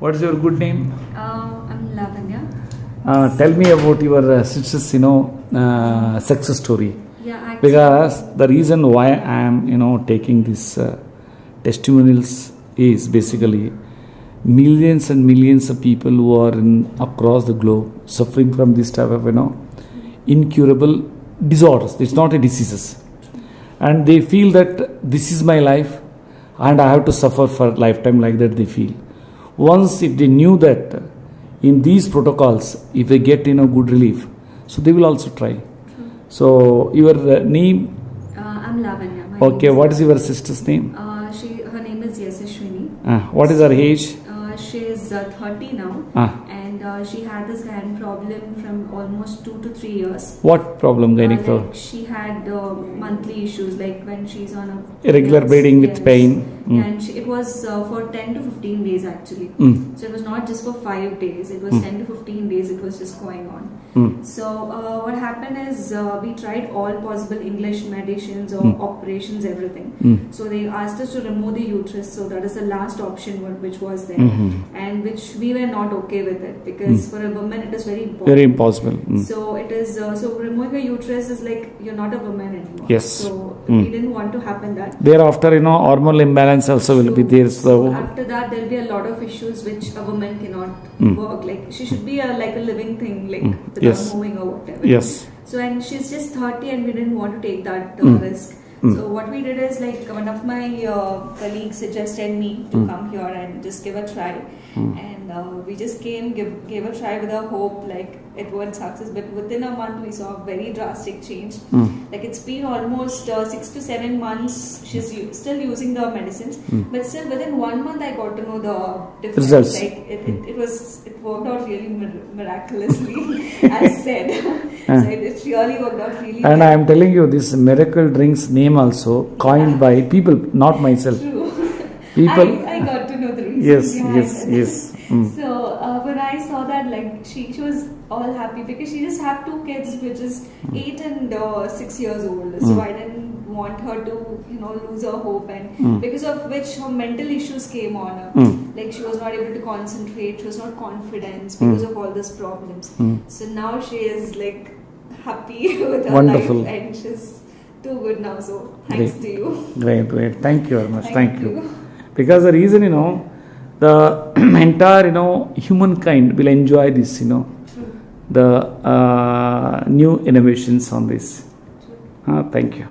What is your good name? I'm Lavanya. Tell me about your sister's, success story. Yeah, actually, Because the reason why I am, taking this testimonials is basically millions and millions of people who are across the globe suffering from this type of, incurable disorders. It's not a diseases. And they feel that this is my life and I have to suffer for a lifetime, like that they feel. Once if they knew that in these protocols, if they get good relief, so they will also try. So your name? I'm Lavanya. Okay, what is your sister's name? Her name is Yasashwini. What is her age? She is 30 now, and she had this hand problem from almost 2 to 3 years. What problem, gynec problem? She had monthly issues, like when she's on a Irregular bleeding with pain. And it was for 10 to 15 days actually. So it was not just for 5 days, it was 10 to 15 days, it was just going on. So what happened is we tried all possible English medicines or operations, everything. So they asked us to remove the uterus, so that is the last option which was there, and which we were not okay with it, because for a woman it is very important. Very impossible. So it is, so removing a uterus is like you're not a woman anymore. Yes. So we didn't want to happen that. Thereafter, hormonal imbalance also will be there. So after that, there'll be a lot of issues which a woman cannot work. Like she should be like a living thing, like without moving or whatever. Yes. So and she's just 30, and we didn't want to take that risk. So what we did is, like, one of my colleagues suggested me to come here and just give a try. And we just gave a try with a hope like it would success. But within a month we saw a very drastic change. Like it's been almost 6 to 7 months she's still using the medicines, but still within 1 month I got to know the difference. Results. Like it worked out really miraculously as said. So it really worked out really and well. I am telling you, this miracle drinks name also coined by people, not myself. True. People. I got to know the reason. Yes. So when I saw that, like she was all happy because she just had 2 kids, which is 8 and 6 years old. So I didn't want her to lose her hope, and because of which her mental issues came on her. Like she was not able to concentrate, she was not confident because of all these problems. So now she is like happy with her Wonderful. life, and she's too good now. So thanks to you. Great. Thank you very much. Thank you. Because the reason, the entire, humankind will enjoy this, True. the new innovations on this. Thank you.